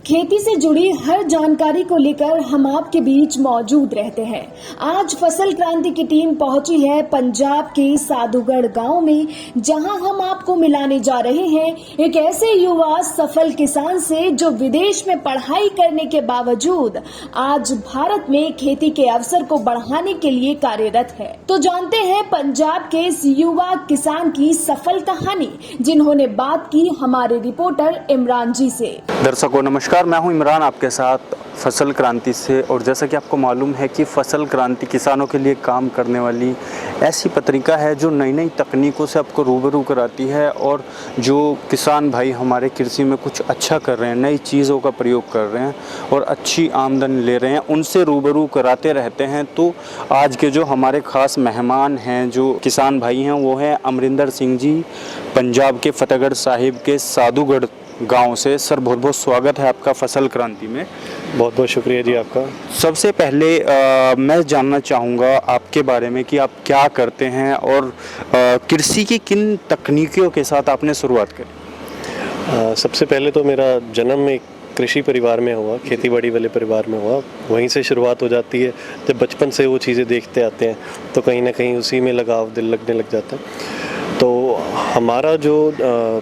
खेती से जुड़ी हर जानकारी को लेकर हम आपके बीच मौजूद रहते हैं। आज फसल क्रांति की टीम पहुंची है पंजाब के साधुगढ़ गांव में, जहां हम आपको मिलाने जा रहे हैं एक ऐसे युवा सफल किसान से जो विदेश में पढ़ाई करने के बावजूद आज भारत में खेती के अवसर को बढ़ाने के लिए कार्यरत है। तो जानते हैं पंजाब के इस युवा किसान की सफल कहानी, जिन्होंने बात की हमारे रिपोर्टर इमरान जी से। दर्शकों नमस्कार, मैं हूं इमरान आपके साथ फसल क्रांति से। और जैसा कि आपको मालूम है कि फसल क्रांति किसानों के लिए काम करने वाली ऐसी पत्रिका है जो नई नई तकनीकों से आपको रूबरू कराती है, और जो किसान भाई हमारे कृषि में कुछ अच्छा कर रहे हैं, नई चीज़ों का प्रयोग कर रहे हैं और अच्छी आमदनी ले रहे हैं, उनसे रूबरू कराते रहते हैं। तो आज के जो हमारे ख़ास मेहमान हैं, जो किसान भाई हैं, वो हैं अमरिंदर सिंह जी, पंजाब के फतेहगढ़ साहिब के साधुगढ़ गांव से। सर बहुत बहुत स्वागत है आपका फसल क्रांति में। बहुत बहुत शुक्रिया जी आपका। सबसे पहले मैं जानना चाहूँगा आपके बारे में कि आप क्या करते हैं और कृषि की किन तकनीकों के साथ आपने शुरुआत करी। सबसे पहले तो मेरा जन्म एक कृषि परिवार में हुआ, खेतीबाड़ी वाले परिवार में हुआ। वहीं से शुरुआत हो जाती है। जब बचपन से वो चीज़ें देखते आते हैं तो कहीं ना कहीं उसी में लगाव दिल लगने लग जाता है। तो हमारा जो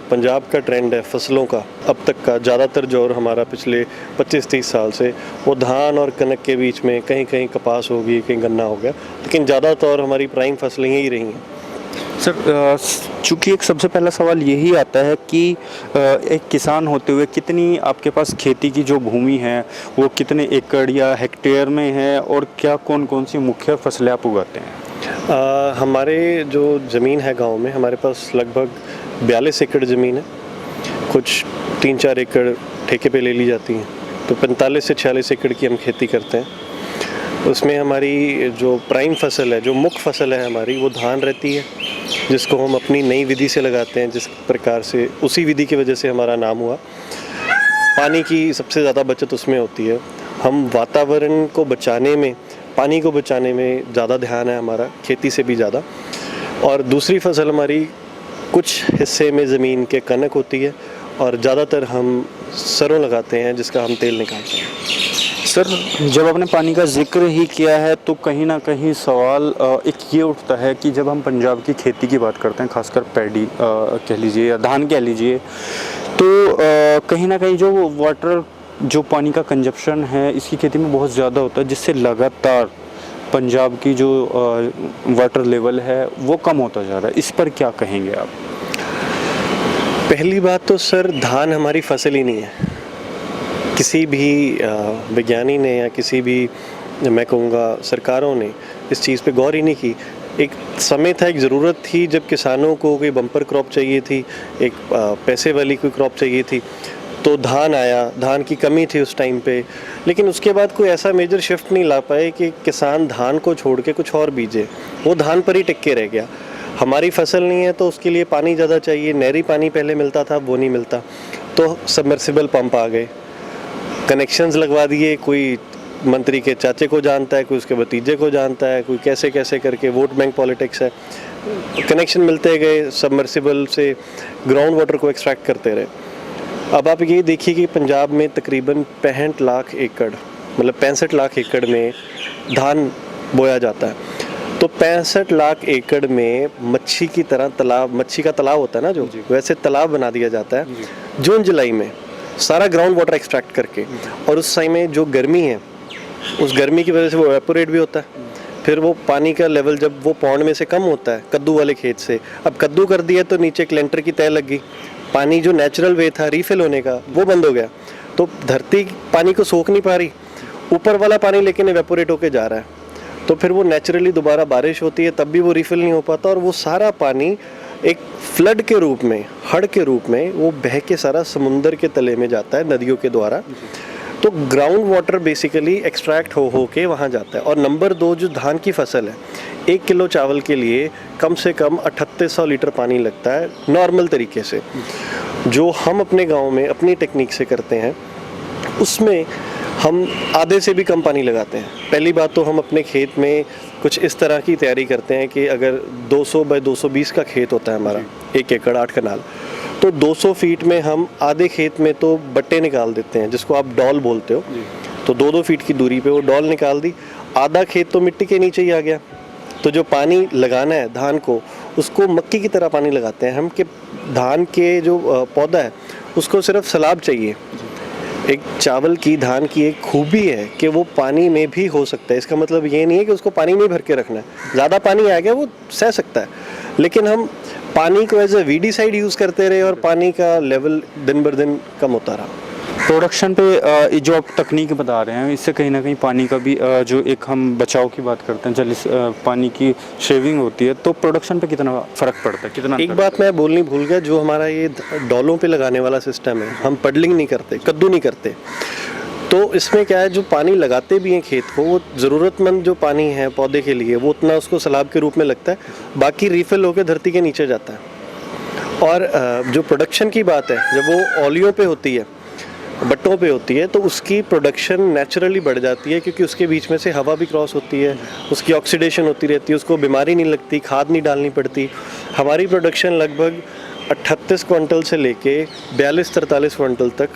पंजाब का ट्रेंड है फसलों का, अब तक का ज़्यादातर जोर हमारा पिछले 25-30 साल से वो धान और कनक के बीच में, कहीं कहीं कपास होगी, कहीं गन्ना हो गया, लेकिन ज़्यादातर हमारी प्राइम फसलें ही रही हैं। सर चूँकि एक सबसे पहला सवाल यही आता है कि एक किसान होते हुए कितनी आपके पास खेती की जो भूमि है वो कितने एकड़ या हेक्टेयर में है, और क्या कौन कौन सी मुख्य फसलें आप उगाते हैं। हमारे जो ज़मीन है गांव में, हमारे पास लगभग 42 एकड़ ज़मीन है। कुछ 3-4 एकड़ ठेके पे ले ली जाती हैं, तो 45 से 46 एकड़ की हम खेती करते हैं। उसमें हमारी जो प्राइम फसल है, जो मुख्य फसल है हमारी, वो धान रहती है, जिसको हम अपनी नई विधि से लगाते हैं। जिस प्रकार से उसी विधि की वजह से हमारा नाम हुआ। पानी की सबसे ज़्यादा बचत उसमें होती है। हम वातावरण को बचाने में, पानी को बचाने में ज़्यादा ध्यान है हमारा, खेती से भी ज़्यादा। और दूसरी फसल हमारी कुछ हिस्से में ज़मीन के कनक होती है, और ज़्यादातर हम सरों लगाते हैं, जिसका हम तेल निकालते हैं। सर जब आपने पानी का जिक्र ही किया है तो कहीं ना कहीं सवाल एक ये उठता है कि जब हम पंजाब की खेती की बात करते हैं, खासकर पैडी कह लीजिए या धान कह लीजिए, तो कहीं ना कहीं जो वाटर, जो पानी का कंजप्शन है इसकी खेती में बहुत ज़्यादा होता है, जिससे लगातार पंजाब की जो वाटर लेवल है वो कम होता जा रहा है। इस पर क्या कहेंगे आप। पहली बात तो सर, धान हमारी फसल ही नहीं है। किसी भी विज्ञानी ने या किसी भी, मैं कहूँगा सरकारों ने इस चीज़ पे गौर ही नहीं की। एक समय था, एक ज़रूरत थी जब किसानों को कोई बम्पर क्रॉप चाहिए थी, एक पैसे वाली कोई क्रॉप चाहिए थी, तो धान आया। धान की कमी थी उस टाइम पे, लेकिन उसके बाद कोई ऐसा मेजर शिफ्ट नहीं ला पाए कि किसान धान को छोड़ के कुछ और बीजे। वो धान पर ही टिक के रह गया। हमारी फसल नहीं है तो उसके लिए पानी ज़्यादा चाहिए। नहरी पानी पहले मिलता था, वो नहीं मिलता, तो सबमर्सिबल पंप आ गए, कनेक्शंस लगवा दिए। कोई मंत्री के चाचे को जानता है, कोई उसके भतीजे को जानता है, कोई कैसे कैसे करके, वोट बैंक पॉलिटिक्स है। कनेक्शन मिलते गए, सबमर्सिबल से ग्राउंड वाटर को एक्सट्रैक्ट करते रहे। अब आप ये देखिए कि पंजाब में तकरीबन 65 लाख एकड़, मतलब 65 लाख एकड़ में धान बोया जाता है। तो 65 लाख एकड़ में मच्छी की तरह तालाब, मच्छी का तालाब होता है ना, जो वैसे तालाब बना दिया जाता है जून जुलाई में, सारा ग्राउंड वाटर एक्सट्रैक्ट करके। और उस समय में जो गर्मी है, उस गर्मी की वजह से वो एवेपोरेट भी होता है। फिर वो पानी का लेवल जब वो पौंड में से कम होता है, कद्दू वाले खेत से, अब कद्दू कर दिया तो नीचे क्लेंटर की तय लग गई, पानी जो नेचुरल वे था रीफिल होने का वो बंद हो गया। तो धरती पानी को सोख नहीं पा रही, ऊपर वाला पानी लेकिन एवेपोरेट होके जा रहा है। तो फिर वो नेचुरली दोबारा बारिश होती है, तब भी वो रीफिल नहीं हो पाता, और वो सारा पानी एक फ्लड के रूप में, हड़ के रूप में वो बह के सारा समुंदर के तले में जाता है नदियों के द्वारा। तो ग्राउंड वाटर बेसिकली एक्सट्रैक्ट हो के वहाँ जाता है। और नंबर 2, जो धान की फसल है, 1 किलो चावल के लिए कम से कम 3800 लीटर पानी लगता है नॉर्मल तरीके से। जो हम अपने गांव में अपनी टेक्निक से करते हैं, उसमें हम आधे से भी कम पानी लगाते हैं। पहली बात तो हम अपने खेत में कुछ इस तरह की तैयारी करते हैं कि अगर 200 बाय 220 का खेत होता है हमारा, 1 एकड़ 8 कनाल, तो 200 फीट में हम आधे खेत में तो बट्टे निकाल देते हैं, जिसको आप डॉल बोलते हो। तो 2-2 फीट की दूरी पे वो डॉल निकाल दी, आधा खेत तो मिट्टी के नीचे ही आ गया। तो जो पानी लगाना है धान को, उसको मक्की की तरह पानी लगाते हैं हम, कि धान के जो पौधा है उसको सिर्फ सैलाब चाहिए। एक चावल की, धान की एक खूबी है कि वो पानी में भी हो सकता है। इसका मतलब ये नहीं है कि उसको पानी में भर के रखना है। ज़्यादा पानी आ गया वो सह सकता है, लेकिन हम पानी को एज ए वीडीसाइड यूज़ करते रहे और पानी का लेवल दिन बर दिन कम होता रहा। प्रोडक्शन पे जो आप तकनीक बता रहे हैं, इससे कहीं ना कहीं पानी का भी जो एक हम बचाव की बात करते हैं, जल पानी की शेविंग होती है, तो प्रोडक्शन पे कितना फ़र्क पड़ता है, कितना? एक बात मैं बोलनी भूल गया, जो हमारा ये डॉलों पे लगाने वाला सिस्टम है, हम पडलिंग नहीं करते, कद्दू नहीं करते। तो इसमें क्या है, जो पानी लगाते भी हैं खेत को, वो ज़रूरतमंद जो पानी है पौधे के लिए, वो उतना उसको सैलाब के रूप में लगता है, बाकी रिफिल होकर धरती के नीचे जाता है। और जो प्रोडक्शन की बात है, जब वो ओलियों पे होती है, बट्टों पे होती है, तो उसकी प्रोडक्शन नेचुरली बढ़ जाती है, क्योंकि उसके बीच में से हवा भी क्रॉस होती है, उसकी ऑक्सीडेशन होती रहती है, उसको बीमारी नहीं लगती, खाद नहीं डालनी पड़ती। हमारी प्रोडक्शन लगभग 38 क्विंटल से लेके 42-43 क्विंटल तक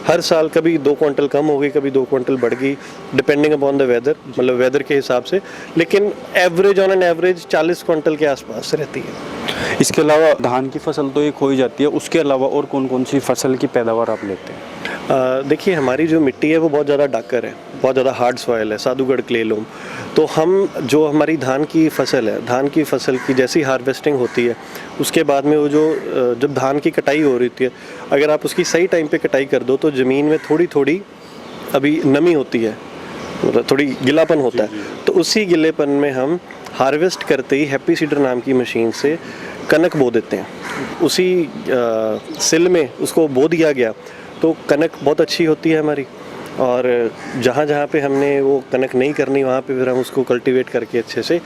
हर साल, कभी 2 क्विंटल कम हो गई, कभी 2 क्विंटल बढ़ गई, डिपेंडिंग अपॉन द वेदर, मतलब वेदर के हिसाब से, लेकिन average on an average 40 quintal के आसपास रहती है। इसके अलावा धान की फसल तो एक हो ही जाती है, उसके अलावा और कौन कौन सी फसल की पैदावार आप लेते हैं? देखिए, हमारी जो मिट्टी है वो बहुत ज़्यादा डाकर है, बहुत ज़्यादा हार्ड सॉइल है, साधुगढ़ क्ले लोम। तो हम जो हमारी धान की फसल है, धान की फसल की जैसी हार्वेस्टिंग होती है, उसके बाद में वो जो जब धान की कटाई हो रही है, अगर आप उसकी सही टाइम पे कटाई कर दो तो ज़मीन में थोड़ी थोड़ी अभी नमी होती है, मतलब थोड़ी गिलापन होता है। तो उसी गिलेपन में हम हार्वेस्ट करते ही हैप्पी सीडर नाम की मशीन से कनक बो देते हैं। उसी सिल में उसको बो दिया गया तो कनक बहुत अच्छी होती है हमारी। और जहाँ जहाँ पे हमने वो कनक नहीं करनी, वहाँ पे फिर हम उसको कल्टीवेट करके अच्छे से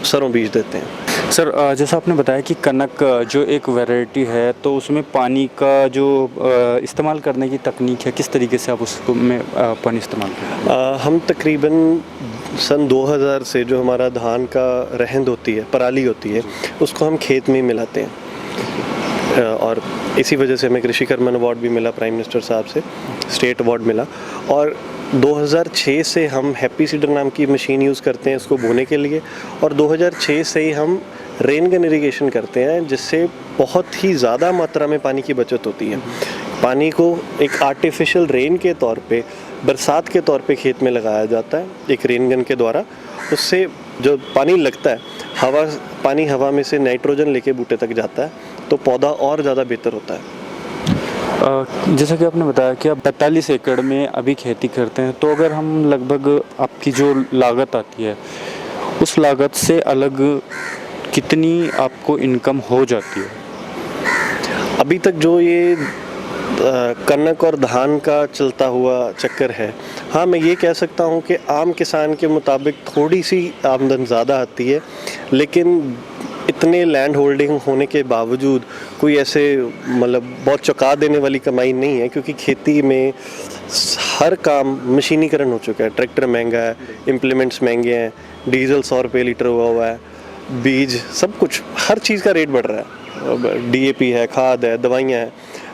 सरों बीज देते हैं। सर, जैसा आपने बताया कि कनक जो एक वैरायटी है, तो उसमें पानी का जो इस्तेमाल करने की तकनीक है, किस तरीके से आप उसको में पानी इस्तेमाल करते हैं? हम तकरीबन सन 2000 से जो हमारा धान का रहंद होती है, पराली होती है, उसको हम खेत में मिलाते हैं। और इसी वजह से हमें कृषि कर्मण अवार्ड भी मिला प्राइम मिनिस्टर साहब से, स्टेट अवार्ड मिला। और 2006 से हम हैप्पी सीडर नाम की मशीन यूज़ करते हैं इसको बोने के लिए, और 2006 से ही हम रेन गन इरिगेशन करते हैं, जिससे बहुत ही ज़्यादा मात्रा में पानी की बचत होती है। पानी को एक आर्टिफिशियल रेन के तौर पे, बरसात के तौर पे खेत में लगाया जाता है एक रेन गन के द्वारा। उससे जो पानी लगता है, पानी हवा में से नाइट्रोजन लेके बूटे तक जाता है, तो पौधा और ज़्यादा बेहतर होता है। जैसा कि आपने बताया कि आप 45 एकड़ में अभी खेती करते हैं, तो अगर हम लगभग आपकी जो लागत आती है, उस लागत से अलग कितनी आपको इनकम हो जाती है? अभी तक जो ये कनक और धान का चलता हुआ चक्कर है, हाँ मैं ये कह सकता हूँ कि आम किसान के मुताबिक थोड़ी सी आमदन ज़्यादा आती है, लेकिन इतने लैंड होल्डिंग होने के बावजूद कोई ऐसे मतलब बहुत चौंका देने वाली कमाई नहीं है, क्योंकि खेती में हर काम मशीनीकरण हो चुका है। ट्रैक्टर महंगा है, इम्प्लीमेंट्स महंगे हैं, डीजल 100 रुपये लीटर हुआ है, बीज, सब कुछ, हर चीज़ का रेट बढ़ रहा है। DAP है, खाद है, दवाइयाँ हैं।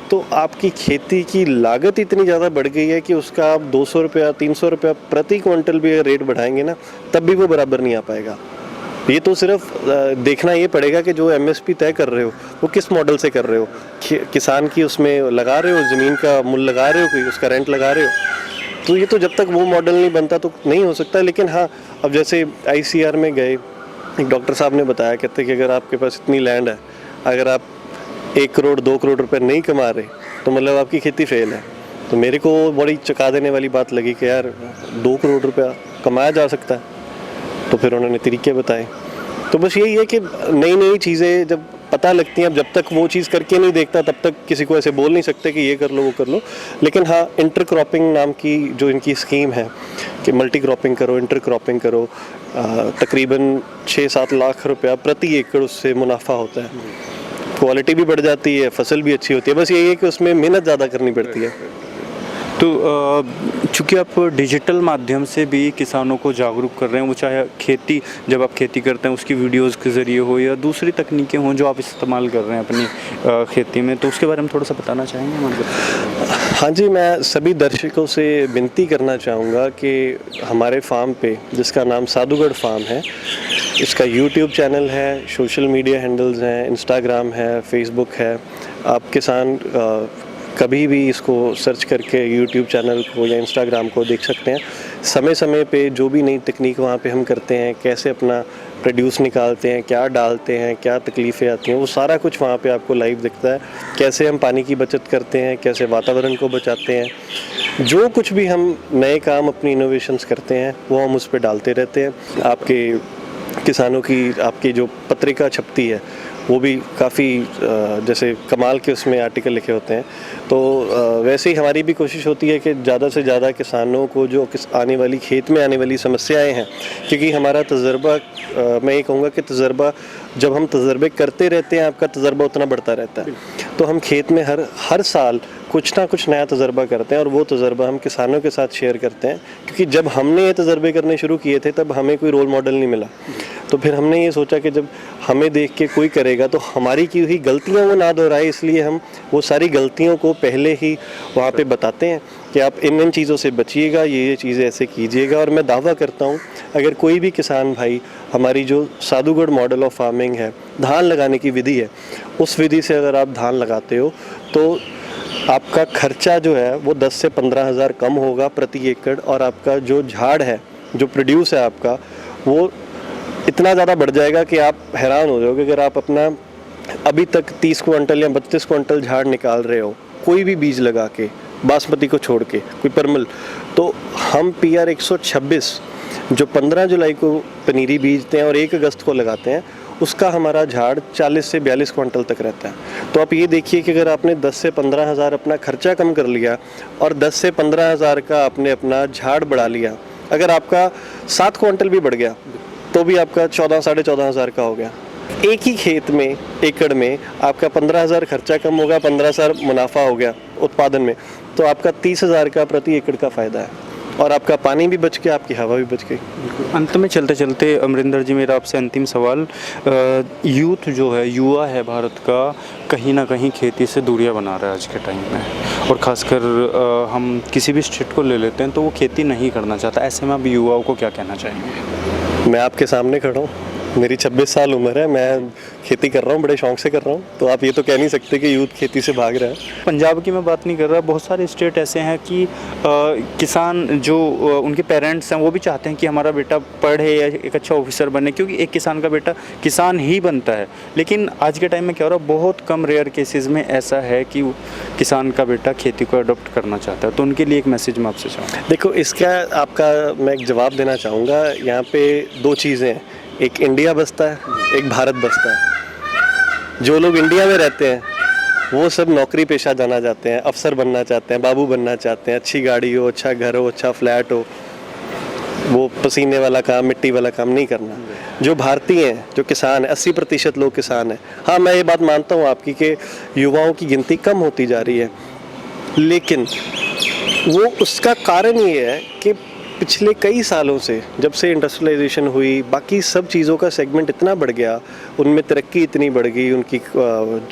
तो आपकी खेती की लागत इतनी ज़्यादा बढ़ गई है कि उसका आप 200 रुपया 300 रुपया प्रति क्विंटल भी रेट बढ़ाएंगे ना, तब भी वो बराबर नहीं आ पाएगा। ये तो सिर्फ देखना ये पड़ेगा कि जो MSP तय कर रहे हो वो किस मॉडल से कर रहे हो, किसान की उसमें लगा रहे हो, ज़मीन का मूल्य लगा रहे हो, कोई उसका रेंट लगा रहे हो। तो ये तो जब तक वो मॉडल नहीं बनता तो नहीं हो सकता। लेकिन हाँ, अब जैसे ICR में गए, एक डॉक्टर साहब ने बताया, कहते कि अगर आपके पास इतनी लैंड है, अगर आप 1 करोड़ 2 करोड़ रुपए नहीं कमा रहे तो मतलब आपकी खेती फेल है। तो मेरे को बड़ी चौंका देने वाली बात लगी कि यार 2 करोड़ रुपया कमाया जा सकता है। तो फिर उन्होंने तरीके बताए। तो बस यही है कि नई नई चीज़ें जब पता लगती हैं, अब जब तक वो चीज़ करके नहीं देखता तब तक किसी को ऐसे बोल नहीं सकते कि ये कर लो वो कर लो। लेकिन हाँ, इंटर क्रॉपिंग नाम की जो इनकी स्कीम है कि मल्टी क्रॉपिंग करो, इंटर क्रॉपिंग करो, तकरीबन 6-7 लाख रुपया प्रति एकड़ उससे मुनाफा होता है। क्वालिटी भी बढ़ जाती है, फसल भी अच्छी होती है। बस यही है कि उसमें मेहनत ज़्यादा करनी पड़ती है। तो चूँकि आप डिजिटल माध्यम से भी किसानों को जागरूक कर रहे हैं, वो चाहे खेती, जब आप खेती करते हैं उसकी वीडियोस के ज़रिए हो या दूसरी तकनीकें हों जो आप इस्तेमाल कर रहे हैं अपनी खेती में, तो उसके बारे में थोड़ा सा बताना चाहेंगे हमारे? हाँ जी, मैं सभी दर्शकों से विनती करना चाहूँगा कि हमारे फार्म पे, जिसका नाम साधुगढ़ फार्म है, इसका यूट्यूब चैनल है, सोशल मीडिया हैंडल्स हैं, इंस्टाग्राम है, फेसबुक है। आप किसान कभी भी इसको सर्च करके यूट्यूब चैनल को या इंस्टाग्राम को देख सकते हैं। समय समय पे जो भी नई तकनीक वहाँ पे हम करते हैं, कैसे अपना प्रोड्यूस निकालते हैं, क्या डालते हैं, क्या तकलीफ़ें आती हैं, वो सारा कुछ वहाँ पे आपको लाइव दिखता है। कैसे हम पानी की बचत करते हैं, कैसे वातावरण को बचाते हैं, जो कुछ भी हम नए काम अपनी इनोवेशंस करते हैं वो हम उस पर डालते रहते हैं। आपके किसानों की आपकी जो पत्रिका छपती है वो भी काफ़ी जैसे कमाल के उसमें आर्टिकल लिखे होते हैं। तो वैसे ही हमारी भी कोशिश होती है कि ज़्यादा से ज़्यादा किसानों को जो आने वाली खेत में आने वाली समस्याएं हैं, क्योंकि हमारा तजर्बा, मैं ये कहूँगा कि तजर्बा, जब हम तजर्बे करते रहते हैं आपका तजर्बा उतना बढ़ता रहता है। तो हम खेत में हर साल कुछ ना कुछ नया तजर्बा करते हैं और वो तजर्बा हम किसानों के साथ शेयर करते हैं, क्योंकि जब हमने ये तजर्बे करने शुरू किए थे तब हमें कोई रोल मॉडल नहीं मिला। तो फिर हमने ये सोचा कि जब हमें देख के कोई करेगा तो हमारी की हुई गलतियाँ वो ना दोहराए, इसलिए हम वो सारी गलतियों को पहले ही वहाँ पे बताते हैं कि आप इन चीज़ों से बचिएगा, ये चीज़ें ऐसे कीजिएगा। और मैं दावा करता हूँ, अगर कोई भी किसान भाई हमारी जो साधुगढ़ मॉडल ऑफ फार्मिंग है, धान लगाने की विधि है, उस विधि से अगर आप धान लगाते हो तो आपका खर्चा जो है वो 10 से 15 हज़ार कम होगा प्रति एकड़, और आपका जो झाड़ है, जो प्रोड्यूस है आपका, वो इतना ज़्यादा बढ़ जाएगा कि आप हैरान हो जाओगे। अगर आप अपना अभी तक 30 क्विंटल या 32 क्विंटल झाड़ निकाल रहे हो कोई भी बीज लगा के, बासमती को छोड़ के, कोई परमल, तो हम PR 126 जो 15 जुलाई को पनीरी बीजते हैं और 1 अगस्त को लगाते हैं, उसका हमारा झाड़ 40 से 42 क्विंटल तक रहता है। तो आप ये देखिए कि अगर आपने 10 से 15 हज़ार अपना खर्चा कम कर लिया और 10 से 15 हज़ार का आपने अपना झाड़ बढ़ा लिया, अगर आपका 7 क्विंटल भी बढ़ गया तो भी आपका 14 साढ़े 14 हज़ार का हो गया। एक ही खेत में, एकड़ में आपका 15 हज़ार खर्चा कम होगा, 15 हज़ार मुनाफा हो गया उत्पादन में, तो आपका 30 हज़ार का प्रति एकड़ का फ़ायदा है, और आपका पानी भी बच गया, आपकी हवा भी बच गई। अंत में चलते चलते अमरिंदर जी, मेरा आपसे अंतिम सवाल, यूथ जो है, युवा है भारत का, कहीं ना कहीं खेती से दूरियां बना रहा है आज के टाइम में, और ख़ासकर हम किसी भी स्टेट को ले लेते हैं तो वो खेती नहीं करना चाहता। ऐसे में आप युवाओं को क्या कहना चाहेंगे? मैं आपके सामने खड़ा हूँ, मेरी 26 साल उम्र है, मैं खेती कर रहा हूँ, बड़े शौक से कर रहा हूँ, तो आप ये तो कह नहीं सकते कि यूथ खेती से भाग रहा है। पंजाब की मैं बात नहीं कर रहा, बहुत सारे स्टेट ऐसे हैं कि किसान जो उनके पेरेंट्स हैं वो भी चाहते हैं कि हमारा बेटा पढ़े या एक अच्छा ऑफिसर बने, क्योंकि एक किसान का बेटा किसान ही बनता है। लेकिन आज के टाइम में क्या हो रहा है, बहुत कम रेयर केसेस में ऐसा है कि किसान का बेटा खेती को अडॉप्ट करना चाहता है। तो उनके लिए एक मैसेज मैं आपसे चाहूँगा। देखो, इसका आपका मैं एक जवाब देना चाहूँगा। यहाँ पे 2 चीज़ें हैं, एक इंडिया बसता है, एक भारत बसता है। जो लोग इंडिया में रहते हैं वो सब नौकरी पेशा जाना चाहते हैं, अफसर बनना चाहते हैं, बाबू बनना चाहते हैं, अच्छी गाड़ी हो, अच्छा घर हो, अच्छा फ्लैट हो, वो पसीने वाला काम, मिट्टी वाला काम नहीं करना। जो भारतीय हैं, जो किसान है, 80% लोग किसान हैं। हाँ, मैं ये बात मानता हूँ आपकी कि युवाओं की गिनती कम होती जा रही है, लेकिन वो उसका कारण ये है कि पिछले कई सालों से, जब से इंडस्ट्रियलाइजेशन हुई, बाकी सब चीज़ों का सेगमेंट इतना बढ़ गया, उनमें तरक्की इतनी बढ़ गई, उनकी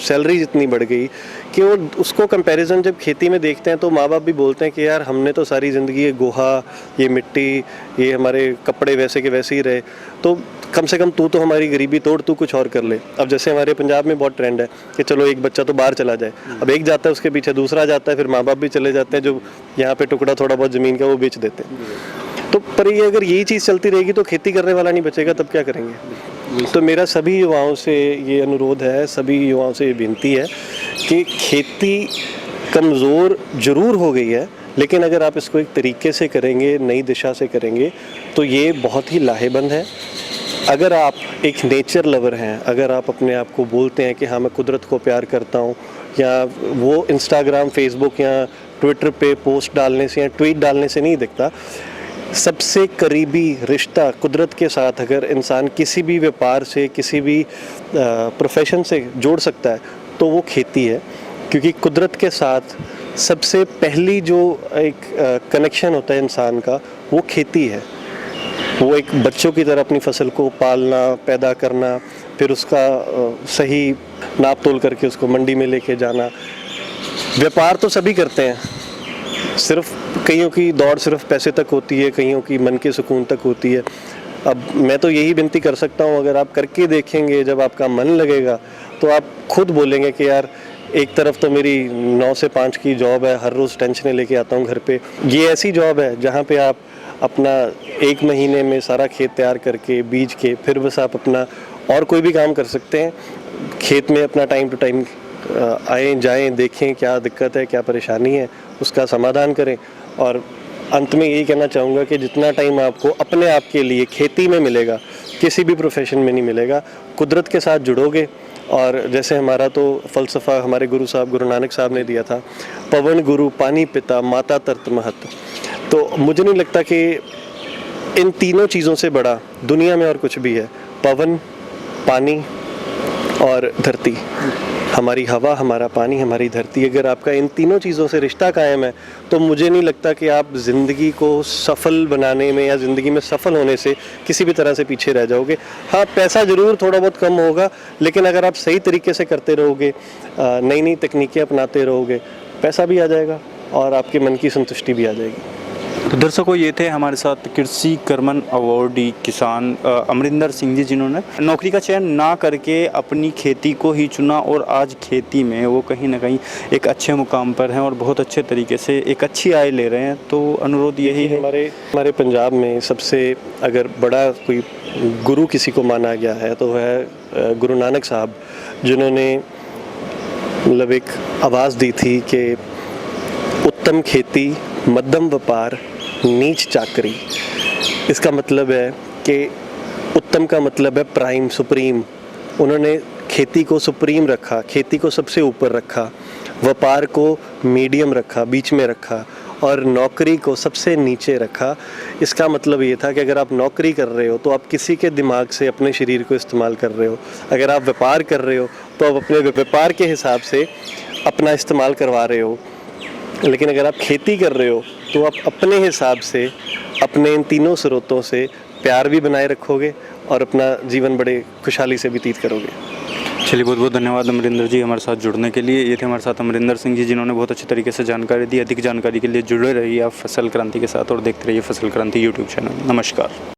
सैलरीज इतनी बढ़ गई कि वो उसको कंपैरिजन जब खेती में देखते हैं तो माँ बाप भी बोलते हैं कि यार हमने तो सारी ज़िंदगी ये गोहा, ये मिट्टी, ये हमारे कपड़े वैसे के वैसे ही रहे, तो कम से कम तू तो हमारी गरीबी तोड़, तू कुछ और कर ले। अब जैसे हमारे पंजाब में बहुत ट्रेंड है कि चलो एक बच्चा तो बाहर चला जाए, अब एक जाता है उसके पीछे दूसरा जाता है, फिर माँ बाप भी चले जाते हैं, जो यहाँ पे टुकड़ा थोड़ा बहुत ज़मीन का वो बेच देते हैं। तो पर ये अगर यही चीज़ चलती रहेगी तो खेती करने वाला नहीं बचेगा, तब क्या करेंगे? तो मेरा सभी युवाओं से ये अनुरोध है, सभी युवाओं से ये विनती है कि खेती कमज़ोर ज़रूर हो गई है, लेकिन अगर आप इसको एक तरीके से करेंगे, नई दिशा से करेंगे, तो ये बहुत ही लाहेबंद है। अगर आप एक नेचर लवर हैं, अगर आप अपने आप को बोलते हैं कि हाँ मैं कुदरत को प्यार करता हूँ, या वो इंस्टाग्राम, फेसबुक या ट्विटर पे पोस्ट डालने से या ट्वीट डालने से नहीं दिखता, सबसे करीबी रिश्ता कुदरत के साथ अगर इंसान किसी भी व्यापार से, किसी भी प्रोफेशन से जोड़ सकता है तो वो खेती है, क्योंकि कुदरत के साथ सबसे पहली जो एक कनेक्शन होता है इंसान का, वो खेती है। वो एक बच्चों की तरह अपनी फसल को पालना, पैदा करना, फिर उसका सही नाप तोल करके उसको मंडी में लेके जाना। व्यापार तो सभी करते हैं, सिर्फ कईयों की दौड़ सिर्फ पैसे तक होती है, कईयों की मन के सुकून तक होती है। अब मैं तो यही विनती कर सकता हूँ, अगर आप करके देखेंगे, जब आपका मन लगेगा तो आप खुद बोलेंगे कि यार एक तरफ तो मेरी 9 से 5 की जॉब है, हर रोज़ टेंशनें लेके आता हूँ घर पे। ये ऐसी जॉब है जहाँ पे आप अपना 1 महीने में सारा खेत तैयार करके बीज के फिर बस आप अपना और कोई भी काम कर सकते हैं। खेत में अपना टाइम टू टाइम आएँ जाएँ, देखें क्या दिक्कत है, क्या परेशानी है, उसका समाधान करें। और अंत में यही कहना चाहूँगा कि जितना टाइम आपको अपने आप के लिए खेती में मिलेगा, किसी भी प्रोफेशन में नहीं मिलेगा। कुदरत के साथ जुड़ोगे, और जैसे हमारा तो फ़लसफ़ा हमारे गुरु साहब गुरु नानक साहब ने दिया था, पवन गुरु पानी पिता माता तरत महत। तो मुझे नहीं लगता कि इन तीनों चीज़ों से बड़ा दुनिया में और कुछ भी है। पवन, पानी और धरती, हमारी हवा, हमारा पानी, हमारी धरती। अगर आपका इन तीनों चीज़ों से रिश्ता कायम है तो मुझे नहीं लगता कि आप ज़िंदगी को सफल बनाने में या ज़िंदगी में सफल होने से किसी भी तरह से पीछे रह जाओगे। हाँ, पैसा ज़रूर थोड़ा बहुत कम होगा, लेकिन अगर आप सही तरीके से करते रहोगे, नई नई तकनीकें अपनाते रहोगे, पैसा भी आ जाएगा और आपके मन की संतुष्टि भी आ जाएगी। तो दर्शकों, ये थे हमारे साथ कृषि कर्मण अवार्डी किसान अमरिंदर सिंह जी, जिन्होंने नौकरी का चयन ना करके अपनी खेती को ही चुना और आज खेती में वो कहीं ना कहीं एक अच्छे मुकाम पर हैं और बहुत अच्छे तरीके से एक अच्छी आय ले रहे हैं। तो अनुरोध यही है, हमारे पंजाब में सबसे अगर बड़ा कोई गुरु किसी को माना गया है तो वह है गुरु नानक साहब, जिन्होंने मतलब एक आवाज़ दी थी कि उत्तम खेती, मध्यम व्यापार, नीच चाकरी। इसका मतलब है कि उत्तम का मतलब है प्राइम, सुप्रीम। उन्होंने खेती को सुप्रीम रखा, खेती को सबसे ऊपर रखा, व्यापार को मीडियम रखा, बीच में रखा, और नौकरी को सबसे नीचे रखा। इसका मतलब ये था कि अगर आप नौकरी कर रहे हो तो आप किसी के दिमाग से अपने शरीर को इस्तेमाल कर रहे हो। अगर आप व्यापार कर रहे हो तो आप अपने व्यापार के हिसाब से अपना इस्तेमाल करवा रहे हो। लेकिन अगर आप खेती कर रहे हो तो आप अपने हिसाब से अपने इन तीनों स्रोतों से प्यार भी बनाए रखोगे और अपना जीवन बड़े खुशहाली से व्यतीत करोगे। चलिए, बहुत बहुत धन्यवाद अमरिंदर जी हमारे साथ जुड़ने के लिए। ये थे हमारे साथ अमरिंदर सिंह जी, जिन्होंने बहुत अच्छे तरीके से जानकारी दी। अधिक जानकारी के लिए जुड़े रहिए आप फसल क्रांति के साथ और देखते रहिए फसल क्रांति यूट्यूब चैनल। नमस्कार।